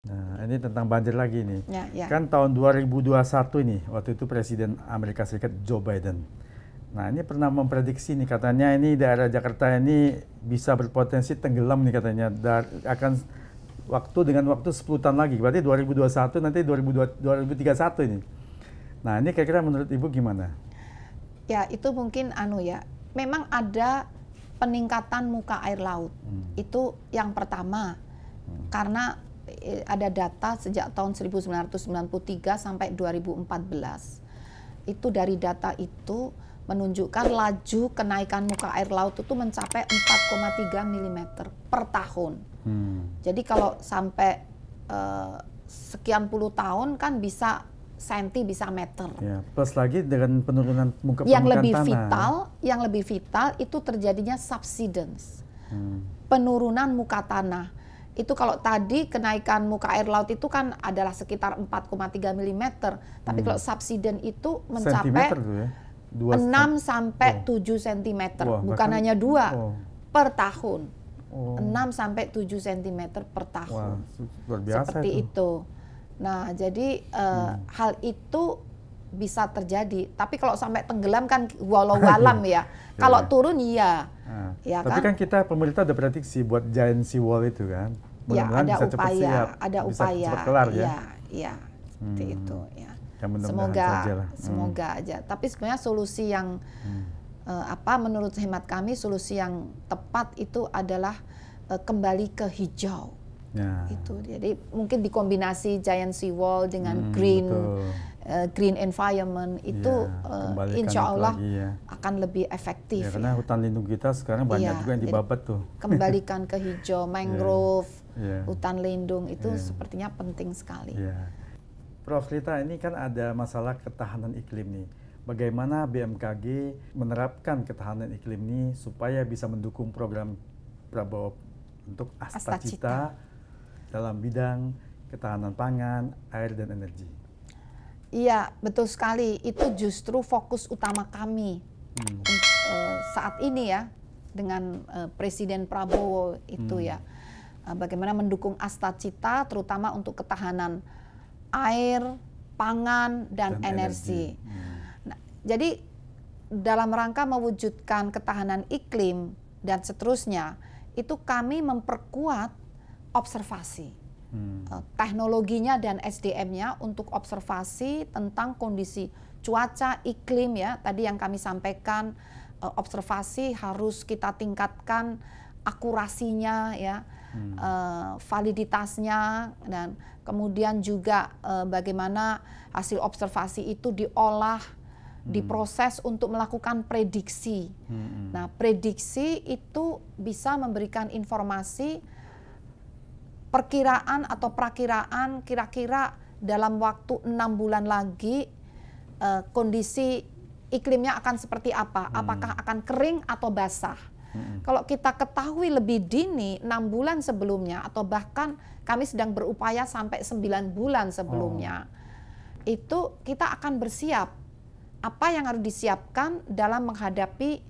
Nah, ini tentang banjir lagi nih. Ya. Kan tahun 2021 nih, waktu itu Presiden Amerika Serikat Joe Biden. Nah, ini pernah memprediksi nih, katanya ini daerah Jakarta ini bisa berpotensi tenggelam nih katanya. Akan dengan waktu 10 tahun lagi, berarti 2021 nanti 2031 ini. Nah, ini kira-kira menurut Ibu gimana? Ya, itu mungkin memang ada peningkatan muka air laut. Itu yang pertama. Karena ada data sejak tahun 1993 sampai 2014. Itu dari data itu menunjukkan laju kenaikan muka air laut itu mencapai 4,3 mm per tahun. Jadi kalau sampai sekian puluh tahun kan bisa senti, bisa meter. Ya, plus lagi dengan penurunan muka permukaan tanah. Yang lebih vital itu terjadinya subsidence. Penurunan muka tanah. Itu kalau tadi kenaikan muka air laut itu kan adalah sekitar 4,3 mm, tapi kalau subsiden itu mencapai 6 sampai 7 cm, bukan hanya 2 per tahun. 6 sampai 7 cm per tahun. Luar biasa seperti itu. Nah, jadi hal itu bisa terjadi, tapi kalau sampai tenggelam kan walau alam ya. Kalau turun iya. Ya tapi kan kita pemerintah ada prediksi buat giant sea wall itu kan. Ya, ada bisa upaya, bisa cepat kelar ya. Iya, seperti itu ya. Semoga aja. Tapi sebenarnya solusi yang menurut hemat kami solusi yang tepat itu adalah kembali ke hijau. Ya. Itu. Jadi mungkin dikombinasi giant sea wall dengan green environment itu insya Allah akan lebih efektif. Ya, karena hutan lindung kita sekarang banyak juga yang dibabat tuh. Kembalikan ke hijau, mangrove, hutan lindung itu sepertinya penting sekali. Prof Rita, ini kan ada masalah ketahanan iklim nih. Bagaimana BMKG menerapkan ketahanan iklim ini supaya bisa mendukung program Prabowo untuk Asta Cita dalam bidang ketahanan pangan, air, dan energi? Iya, betul sekali. Itu justru fokus utama kami saat ini ya, dengan Presiden Prabowo itu ya. Bagaimana mendukung Asta Cita, terutama untuk ketahanan air, pangan, dan energi. Nah, jadi dalam rangka mewujudkan ketahanan iklim dan seterusnya, itu kami memperkuat observasi. Teknologinya dan SDM-nya untuk observasi tentang kondisi cuaca, iklim ya. Tadi yang kami sampaikan, observasi harus kita tingkatkan akurasinya ya, validitasnya, dan kemudian juga bagaimana hasil observasi itu diolah, diproses untuk melakukan prediksi. Nah, prediksi itu bisa memberikan informasi perkiraan atau prakiraan kira-kira dalam waktu 6 bulan lagi kondisi iklimnya akan seperti apa, apakah akan kering atau basah. Kalau kita ketahui lebih dini 6 bulan sebelumnya atau bahkan kami sedang berupaya sampai 9 bulan sebelumnya, itu kita akan bersiap apa yang harus disiapkan dalam menghadapi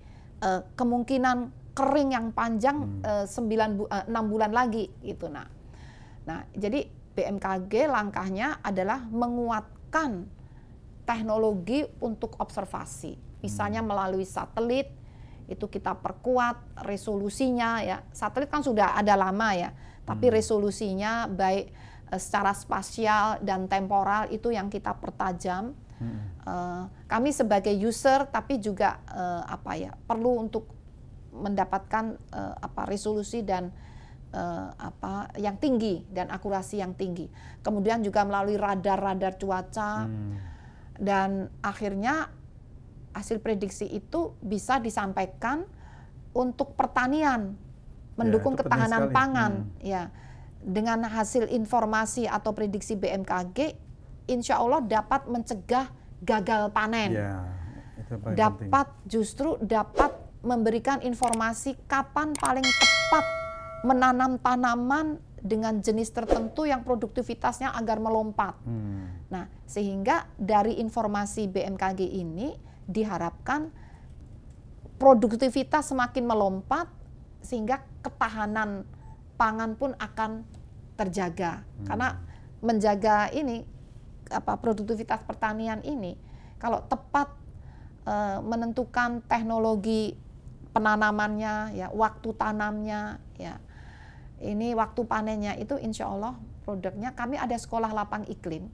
kemungkinan kering yang panjang 6 bulan lagi gitu. Nah, jadi BMKG langkahnya adalah menguatkan teknologi untuk observasi. Misalnya melalui satelit, itu kita perkuat resolusinya ya. Satelit kan sudah ada lama ya, tapi resolusinya baik secara spasial dan temporal itu yang kita pertajam. Kami sebagai user tapi juga perlu untuk mendapatkan resolusi dan yang tinggi dan akurasi yang tinggi. Kemudian juga melalui radar-radar cuaca, dan akhirnya hasil prediksi itu bisa disampaikan untuk pertanian, mendukung ketahanan pangan. Ya, dengan hasil informasi atau prediksi BMKG, insya Allah dapat mencegah gagal panen. Justru dapat memberikan informasi kapan paling tepat menanam tanaman dengan jenis tertentu yang produktivitasnya agar melompat. Nah, sehingga dari informasi BMKG ini diharapkan produktivitas semakin melompat sehingga ketahanan pangan pun akan terjaga. Karena menjaga ini produktivitas pertanian ini kalau tepat menentukan teknologi penanamannya, ya, waktu tanamnya, ya, ini waktu panennya itu insya Allah produknya. Kami ada sekolah lapang iklim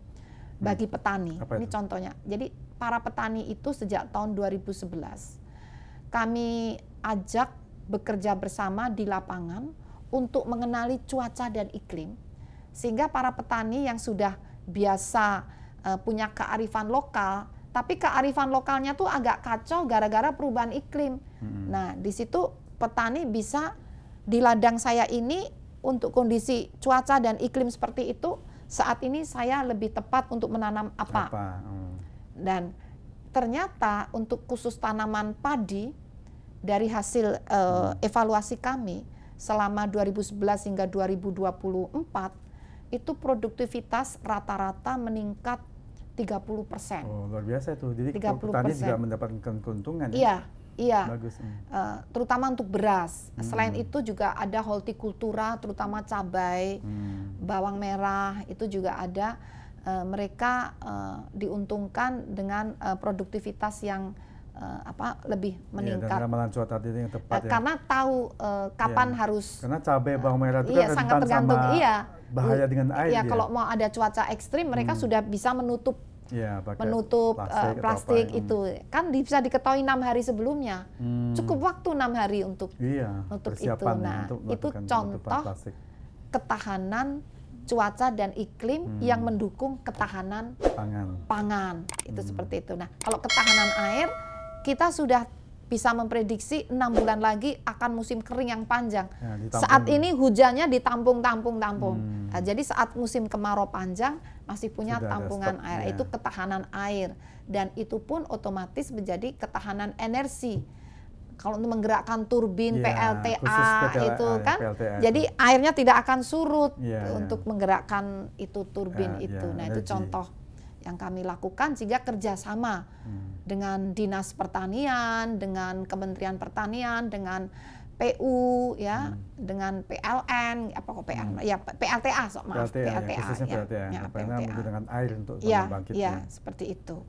bagi petani. Ini contohnya. Jadi para petani itu sejak tahun 2011 kami ajak bekerja bersama di lapangan untuk mengenali cuaca dan iklim, sehingga para petani yang sudah biasa punya kearifan lokal, tapi kearifan lokalnya tuh agak kacau gara-gara perubahan iklim. Nah, di situ petani bisa di ladang saya ini untuk kondisi cuaca dan iklim seperti itu, saat ini saya lebih tepat untuk menanam apa. Dan ternyata untuk khusus tanaman padi, dari hasil evaluasi kami selama 2011 hingga 2024, itu produktivitas rata-rata meningkat 30%. Oh, luar biasa itu. Jadi petani juga mendapatkan keuntungan. Iya, iya. Bagus. Terutama untuk beras. Selain itu juga ada hortikultura, terutama cabai, bawang merah, itu juga ada. Mereka diuntungkan dengan produktivitas yang lebih meningkat. Dan ramalan cuaca itu yang tepat, ya. Karena tahu kapan harus. Karena cabai bawang merah itu kan sangat tergantung. Bahaya dengan air. Iya, kalau mau ada cuaca ekstrim, mereka sudah bisa menutup plastik itu. Kan bisa diketahui 6 hari sebelumnya. Cukup waktu 6 hari untuk itu. Nah, itu contoh ketahanan cuaca dan iklim yang mendukung ketahanan pangan. Itu seperti itu. Nah, kalau ketahanan air, kita sudah bisa memprediksi 6 bulan lagi akan musim kering yang panjang. Saat ini hujannya ditampung. Nah, jadi saat musim kemarau panjang masih punya tampungan air. Itu ketahanan air, dan itu pun otomatis menjadi ketahanan energi. Kalau untuk menggerakkan turbin PLTA itu kan, jadi airnya tidak akan surut untuk menggerakkan itu turbin itu. Nah, itu contoh yang kami lakukan, sehingga kerjasama dengan Dinas Pertanian, dengan Kementerian Pertanian, dengan PU, ya, dengan PLN, PLTA, khususnya PLTA, karena menggunakan air untuk pembangkit. Ya, seperti itu.